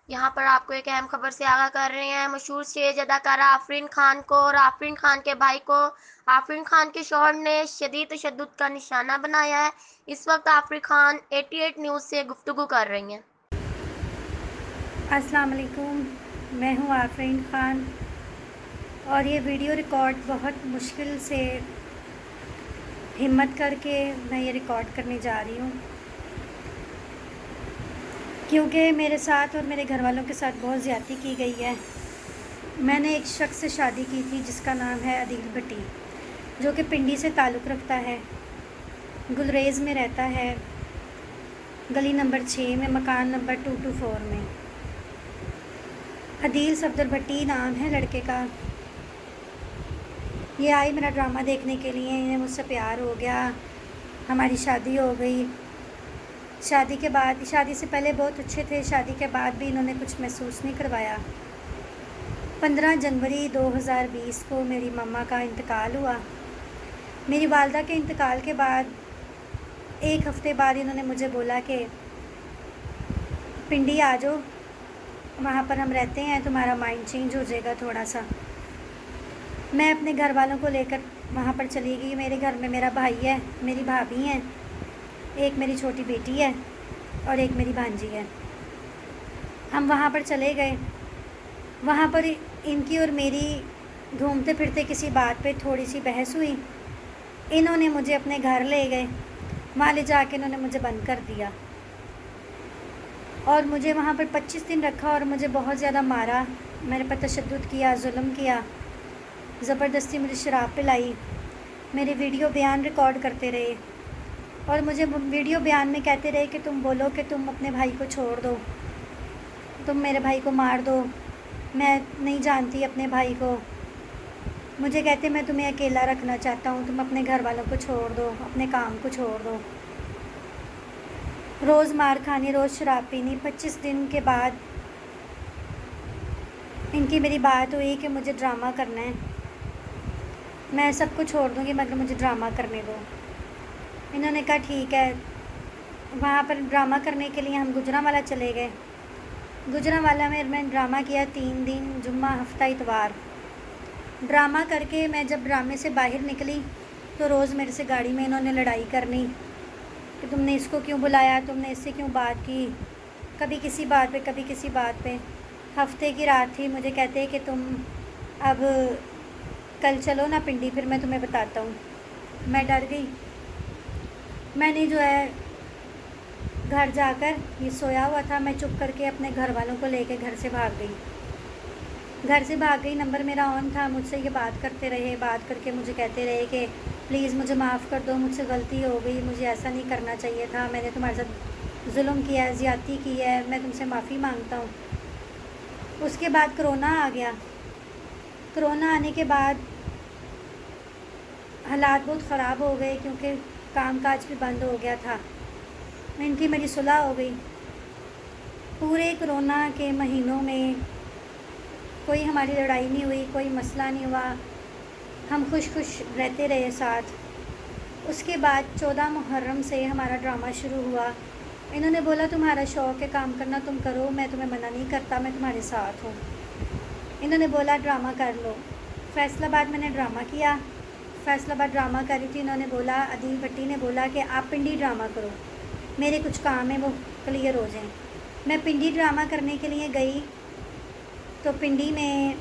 یہاں پر آپ کو ایک اہم خبر سے آگاہ کر رہے ہیں۔ مشہور اسٹیج اداکارہ آفرین خان کو اور آفرین خان کے بھائی کو آفرین خان کے شوہر نے شدید تشدد کا نشانہ بنایا ہے۔ اس وقت آفرین خان 88 نیوز سے گفتگو کر رہی ہیں۔ السلام علیکم، میں ہوں آفرین خان اور یہ ویڈیو ریکارڈ بہت مشکل سے ہمت کر کے میں یہ ریکارڈ کرنے جا رہی ہوں، کیونکہ میرے ساتھ اور میرے گھر والوں کے ساتھ بہت زیادتی کی گئی ہے۔ میں نے ایک شخص سے شادی کی تھی جس کا نام ہے عدیل بھٹی، جو کہ پنڈی سے تعلق رکھتا ہے، گلریز میں رہتا ہے، گلی نمبر 6 میں، مکان نمبر 224 میں۔ عدیل صفدر بھٹی نام ہے لڑکے کا۔ یہ آئی میرا ڈرامہ دیکھنے کے لیے، انہیں مجھ سے پیار ہو گیا، ہماری شادی ہو گئی۔ شادی کے بعد، شادی سے پہلے بہت اچھے تھے، شادی کے بعد بھی انہوں نے کچھ محسوس نہیں کروایا۔ 15 جنوری 2020 کو میری ماما کا انتقال ہوا۔ میری والدہ کے انتقال کے بعد ایک ہفتے بعد انہوں نے مجھے بولا کہ پنڈی آ جاؤ، وہاں پر ہم رہتے ہیں، تمہارا مائنڈ چینج ہو جائے گا تھوڑا سا۔ میں اپنے گھر والوں کو لے کر وہاں پر چلی گئی۔ میرے گھر میں میرا بھائی ہے، میری بھابھی ہیں، ایک میری چھوٹی بیٹی ہے اور ایک میری بھانجی ہے۔ ہم وہاں پر چلے گئے۔ وہاں پر ان کی اور میری گھومتے پھرتے کسی بات پہ تھوڑی سی بحث ہوئی۔ انہوں نے مجھے اپنے گھر لے گئے، وہاں لے جا کے انہوں نے مجھے بند کر دیا اور مجھے وہاں پر 25 دن رکھا اور مجھے بہت زیادہ مارا، میرے پر تشدد کیا، ظلم کیا، زبردستی مجھے شراب پلائی، میرے ویڈیو بیان ریکارڈ کرتے رہے اور مجھے ویڈیو بیان میں کہتے رہے کہ تم بولو کہ تم اپنے بھائی کو چھوڑ دو، تم میرے بھائی کو مار دو، میں نہیں جانتی اپنے بھائی کو۔ مجھے کہتے میں تمہیں اکیلا رکھنا چاہتا ہوں، تم اپنے گھر والوں کو چھوڑ دو، اپنے کام کو چھوڑ دو۔ روز مار کھانی، روز شراب پینی۔ 25 دن کے بعد ان کی میری بات ہوئی کہ مجھے ڈرامہ کرنا ہے، میں سب کو چھوڑ دوں گی مگر مجھے ڈرامہ کرنے دو۔ انہوں نے کہا ٹھیک ہے۔ وہاں پر ڈرامہ کرنے کے لیے ہم گجرانوالہ چلے گئے۔ گجرانوالہ میں نے ڈرامہ کیا 3 دن، جمعہ، ہفتہ، اتوار۔ ڈرامہ کر کے میں جب ڈرامے سے باہر نکلی تو روز میرے سے گاڑی میں انہوں نے لڑائی کرنی کہ تم نے اس کو کیوں بلایا، تم نے اس سے کیوں بات کی، کبھی کسی بات پہ، کبھی کسی بات پہ۔ ہفتے کی رات تھی، مجھے کہتے کہ تم اب کل چلو نا پنڈی، پھر میں تمہیں بتاتا ہوں۔ میں ڈر گئی۔ میں نے جو ہے گھر جا کر، یہ سویا ہوا تھا، میں چپ کر کے اپنے گھر والوں کو لے کے گھر سے بھاگ گئی۔ گھر سے بھاگ گئی، نمبر میرا آن تھا، مجھ سے یہ بات کرتے رہے، بات کر کے مجھے کہتے رہے کہ پلیز مجھے معاف کر دو، مجھ سے غلطی ہو گئی، مجھے ایسا نہیں کرنا چاہیے تھا، میں نے تمہارے ساتھ ظلم کیا ہے، زیادتی کی ہے، میں تم سے معافی مانگتا ہوں۔ اس کے بعد کرونا آ گیا۔ کرونا آنے کے بعد حالات بہت خراب ہو گئے کیونکہ کام کاج بھی بند ہو گیا تھا۔ ان کی میری صلح ہو گئی۔ پورے کرونا کے مہینوں میں کوئی ہماری لڑائی نہیں ہوئی، کوئی مسئلہ نہیں ہوا، ہم خوش خوش رہتے رہے ساتھ۔ اس کے بعد 14 محرم سے ہمارا ڈرامہ شروع ہوا۔ انہوں نے بولا تمہارا شوق ہے کام کرنا، تم کرو، میں تمہیں منع نہیں کرتا، میں تمہارے ساتھ ہوں۔ انہوں نے بولا ڈرامہ کر لو۔ فیصل آباد میں نے ڈرامہ کیا۔ فیصل آباد ڈرامہ کر رہی تھی، انہوں نے بولا، عدیل بھٹی نے بولا کہ آپ پنڈی ڈرامہ کرو، میرے کچھ کام ہیں وہ کلیئر ہو جائیں۔ میں پنڈی ڈرامہ کرنے کے لیے گئی تو پنڈی میں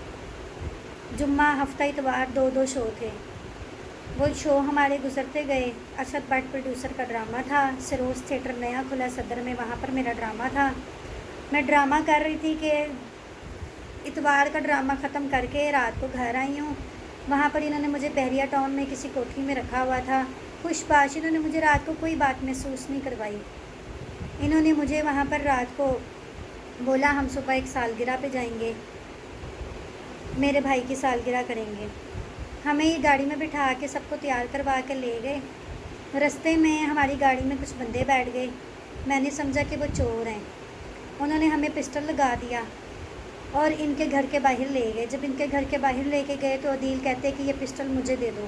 جمعہ، ہفتہ، اتوار 2 شو تھے۔ وہ شو ہمارے گزرتے گئے۔ ارشد بٹ پروڈیوسر کا ڈرامہ تھا، سروس تھیٹر نیا کھلا صدر میں، وہاں پر میرا ڈرامہ تھا۔ میں ڈرامہ کر رہی تھی کہ اتوار کا ڈرامہ ختم کر کے رات کو گھر آئی ہوں۔ وہاں پر انہوں نے مجھے بحریہ ٹاؤن میں کسی کوٹھی میں رکھا ہوا تھا، خوش باش، انہوں نے مجھے رات کو کوئی بات محسوس نہیں کروائی۔ انہوں نے مجھے وہاں پر رات کو بولا ہم صبح ایک سالگرہ پہ جائیں گے، میرے بھائی کی سالگرہ کریں گے۔ ہمیں یہ گاڑی میں بٹھا کے سب کو تیار کروا کے لے گئے۔ رستے میں ہماری گاڑی میں کچھ بندے بیٹھ گئے، میں نے سمجھا کہ وہ چور ہیں۔ انہوں نے ہمیں پسٹل لگا دیا اور ان کے گھر کے باہر لے گئے. جب ان کے گھر کے باہر لے کے گئے تو عدیل کہتے کہ یہ پسٹل مجھے دے دو.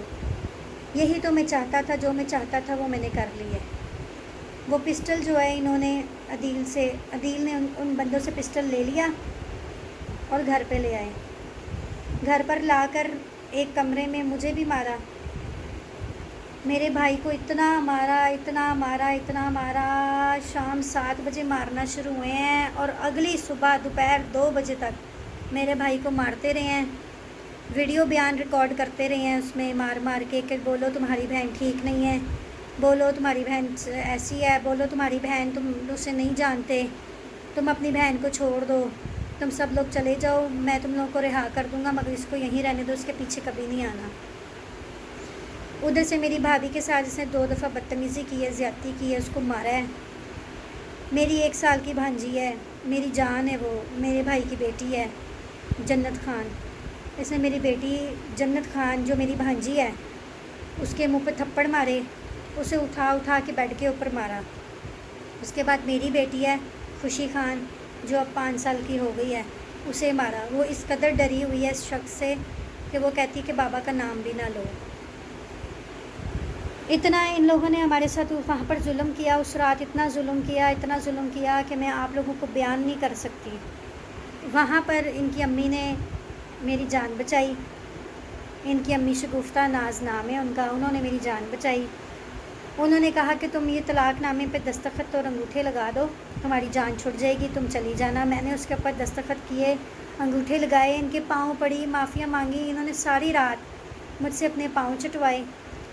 یہی تو میں چاہتا تھا، جو میں چاہتا تھا وہ میں نے کر لی ہے. وہ پسٹل جو ہے انہوں نے عدیل نے ان بندوں سے پسٹل لے لیا اور گھر پہ لے آئے. گھر پر لا کر ایک کمرے میں مجھے بھی مارا، میرے بھائی کو اتنا مارا اتنا مارا اتنا مارا. شام 7 بجے مارنا شروع ہوئے ہیں اور اگلی صبح دوپہر 2 بجے تک میرے بھائی کو مارتے رہے ہیں. ویڈیو بیان ریکارڈ کرتے رہے ہیں اس میں مار مار کے کہ بولو تمہاری بہن ٹھیک نہیں ہے، بولو تمہاری بہن ایسی ہے، بولو تمہاری بہن تم اسے نہیں جانتے، تم اپنی بہن کو چھوڑ دو، تم سب لوگ چلے جاؤ، میں تم لوگوں کو رہا کر دوں گا مگر اس کو یہیں رہنے دو، اس کے پیچھے کبھی نہیں آنا. ادھر سے میری بھابھی کے ساتھ اس نے 2 دفعہ بدتمیزی کی ہے، زیادتی کی ہے، اس کو مارا ہے. میری 1 سال کی بھانجی ہے، میری جان ہے، وہ میرے بھائی کی بیٹی ہے جنت خان. اس نے میری بیٹی جنت خان جو میری بھانجی ہے اس کے منہ پہ تھپڑ مارے، اسے اٹھا کے بیڈ کے اوپر مارا. اس کے بعد میری بیٹی ہے خوشی خان جو اب 5 سال کی ہو گئی ہے، اسے مارا. وہ اس قدر ڈری ہوئی ہے اس شخص سے کہ وہ کہتی کہ بابا کا نام بھی نہ لو. اتنا ان لوگوں نے ہمارے ساتھ وہاں پر ظلم کیا اس رات، اتنا ظلم کیا کہ میں آپ لوگوں کو بیان نہیں کر سکتی. وہاں پر ان کی امی نے میری جان بچائی. ان کی امی شگفتہ ناز نام ہے ان کا، انہوں نے میری جان بچائی. انہوں نے کہا کہ تم یہ طلاق نامے پہ دستخط اور انگوٹھے لگا دو، تمہاری جان چھٹ جائے گی، تم چلی جانا. میں نے اس کے اوپر دستخط کیے، انگوٹھے لگائے، ان کے پاؤں پڑی، معافیاں مانگی. انہوں نے ساری رات مجھ سے اپنے پاؤں چٹوائے.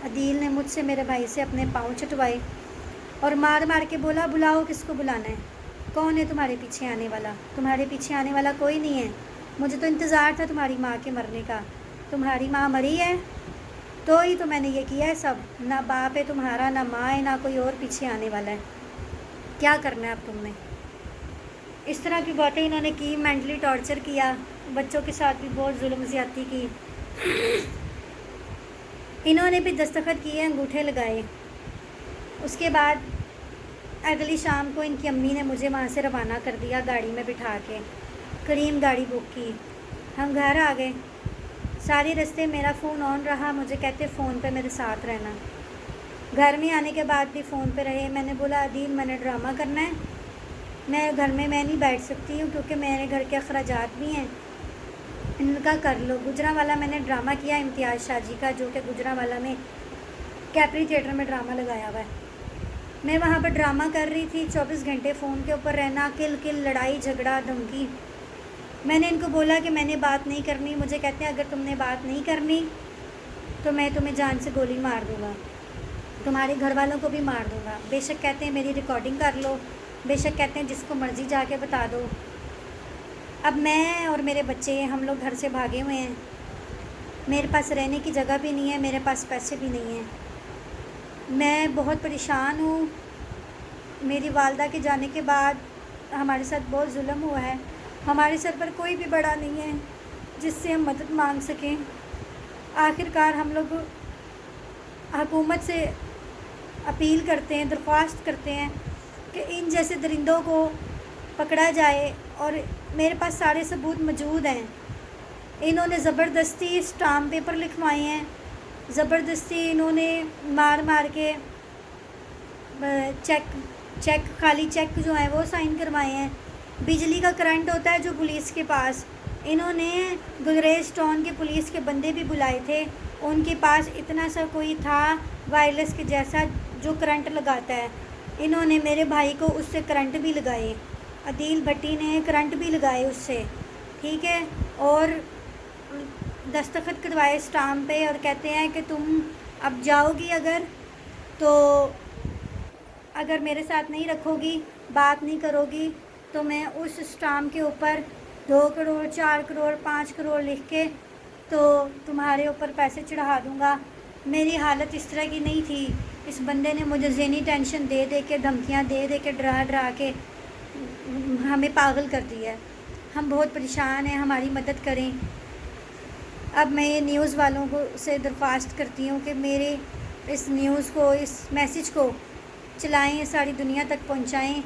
عدیل نے مجھ سے میرے بھائی سے اپنے پاؤں چٹوائے اور مار مار کے بولا بلاؤ کس کو بلانا ہے، کون ہے تمہارے پیچھے آنے والا؟ تمہارے پیچھے آنے والا کوئی نہیں ہے. مجھے تو انتظار تھا تمہاری ماں کے مرنے کا، تمہاری ماں مری ہے تو ہی تو میں نے یہ کیا ہے سب. نہ باپ ہے تمہارا، نہ ماں ہے، نہ کوئی اور پیچھے آنے والا ہے. کیا کرنا ہے اب تم نے؟ اس طرح کی باتیں انہوں نے کی، مینٹلی ٹارچر کیا، بچوں کے ساتھ بھی بہت ظلم زیادتی کی. انہوں نے بھی دستخط کیے، انگوٹھے لگائے. اس کے بعد اگلی شام کو ان کی امی نے مجھے وہاں سے روانہ کر دیا گاڑی میں بٹھا کے. کریم گاڑی بک کی، ہم گھر آ گئے. سارے رستے میرا فون آن رہا، مجھے کہتے فون پہ میرے ساتھ رہنا. گھر میں آنے کے بعد بھی فون پہ رہے. میں نے بولا عدیل میں نے ڈرامہ کرنا ہے، میں گھر میں نہیں بیٹھ سکتی ہوں کیونکہ میرے گھر کے اخراجات بھی ہیں. ان کا کر لو. گجرانوالہ میں نے ڈرامہ کیا امتیاز شاہ جی کا، جو کہ گجرانوالہ میں کیپری تھیٹر میں ڈرامہ لگایا ہوا ہے. میں وہاں پر ڈرامہ کر رہی تھی، 24 گھنٹے فون کے اوپر رہنا، کل لڑائی جھگڑا دھمکی. میں نے ان کو بولا کہ میں نے بات نہیں کرنی. مجھے کہتے ہیں اگر تم نے بات نہیں کرنی تو میں تمہیں جان سے گولی مار دوں گا، تمہارے گھر والوں کو بھی مار دوں گا. بے شک کہتے ہیں میری ریکارڈنگ کر لو، بے شک کہتے ہیں جس کو مرضی جا کے بتا دو. اب میں اور میرے بچے ہم لوگ گھر سے بھاگے ہوئے ہیں. میرے پاس رہنے کی جگہ بھی نہیں ہے، میرے پاس پیسے بھی نہیں ہیں. میں بہت پریشان ہوں. میری والدہ کے جانے کے بعد ہمارے ساتھ بہت ظلم ہوا ہے. ہمارے سر پر کوئی بھی بڑا نہیں ہے جس سے ہم مدد مانگ سکیں. آخر کار ہم لوگ حکومت سے اپیل کرتے ہیں، درخواست کرتے ہیں کہ ان جیسے درندوں کو پکڑا جائے. اور میرے پاس سارے ثبوت موجود ہیں. انہوں نے زبردستی اسٹامپ پیپر لکھوائے ہیں، زبردستی انہوں نے مار مار کے چیک خالی چیک جو ہیں وہ سائن کروائے ہیں. بجلی کا کرنٹ ہوتا ہے جو پولیس کے پاس، انہوں نے گلریز ٹاؤن کے پولیس کے بندے بھی بلائے تھے. ان کے پاس اتنا سا کوئی تھا وائرلیس کے جیسا جو کرنٹ لگاتا ہے. انہوں نے میرے بھائی کو اس سے کرنٹ بھی لگائے، عدیل بھٹی نے کرنٹ بھی لگائے اس سے، ٹھیک ہے. اور دستخط کروائے اسٹامپ پہ اور کہتے ہیں کہ تم اب جاؤ گی اگر میرے ساتھ نہیں رکھو گی، بات نہیں کرو گی تو میں اس اسٹامپ کے اوپر 2 کروڑ 4 کروڑ 5 کروڑ لکھ کے تو تمہارے اوپر پیسے چڑھا دوں گا. میری حالت اس طرح کی نہیں تھی. اس بندے نے مجھے ذہنی ٹینشن دے دے کے، دھمکیاں دے دے کے، ڈرا کے ہمیں پاگل کر دیا ہے. ہم بہت پریشان ہیں، ہماری مدد کریں. اب میں یہ نیوز والوں کو سے درخواست کرتی ہوں کہ میرے اس نیوز کو، اس میسیج کو چلائیں، ساری دنیا تک پہنچائیں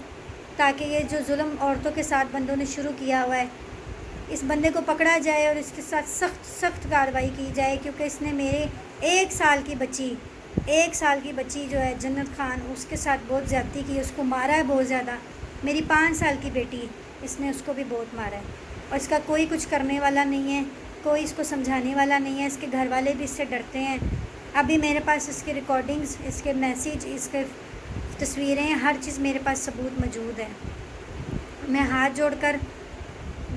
تاکہ یہ جو ظلم عورتوں کے ساتھ بندوں نے شروع کیا ہوا ہے اس بندے کو پکڑا جائے اور اس کے ساتھ سخت سخت کارروائی کی جائے، کیونکہ اس نے میرے 1 سال کی بچی جو ہے جنت خان، اس کے ساتھ بہت زیادتی کی، اس کو مارا ہے بہت زیادہ۔ میری 5 سال کی بیٹی، اس نے اس کو بھی بہت مارا ہے، اور اس کا کوئی کچھ کرنے والا نہیں ہے، کوئی اس کو سمجھانے والا نہیں ہے، اس کے گھر والے بھی اس سے ڈرتے ہیں۔ ابھی میرے پاس اس کے ریکارڈنگز، اس کے میسیج، اس کے تصویریں، ہر چیز میرے پاس ثبوت موجود ہے۔ میں ہاتھ جوڑ کر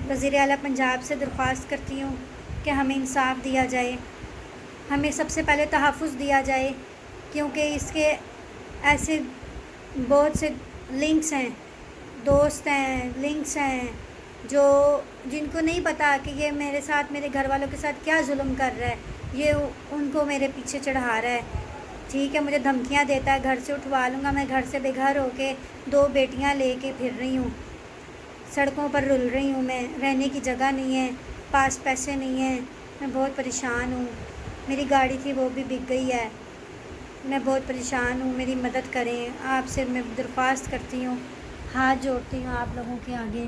وزیر اعلیٰ پنجاب سے درخواست کرتی ہوں کہ ہمیں انصاف دیا جائے، ہمیں سب سے پہلے تحفظ دیا جائے، کیونکہ اس کے ایسے بہت سے لنکس ہیں، دوست ہیں، لنکس ہیں، جن کو نہیں پتہ کہ یہ میرے ساتھ، میرے گھر والوں کے ساتھ کیا ظلم کر رہا ہے، یہ ان کو میرے پیچھے چڑھا رہا ہے۔ ٹھیک ہے، مجھے دھمکیاں دیتا ہے، گھر سے اٹھوا لوں گا، میں گھر سے بے گھر ہو کے 2 بیٹیاں لے کے پھر رہی ہوں، سڑکوں پر رل رہی ہوں، میں رہنے کی جگہ نہیں ہے، پاس پیسے نہیں ہیں، میں بہت پریشان ہوں، میری گاڑی تھی وہ بھی بک گئی ہے، میں بہت پریشان ہوں، میری مدد کریں، آپ سے میں درخواست کرتی ہوں، ہاتھ جوڑتی ہوں آپ لوگوں کے آگے،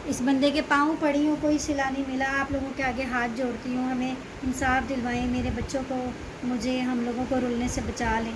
اس بندے کے پاؤں پڑی ہوں، کوئی صلہ نہیں ملا، آپ لوگوں کے آگے ہاتھ جوڑتی ہوں، ہمیں انصاف دلوائیں، میرے بچوں کو، مجھے، ہم لوگوں کو رلنے سے بچا لیں۔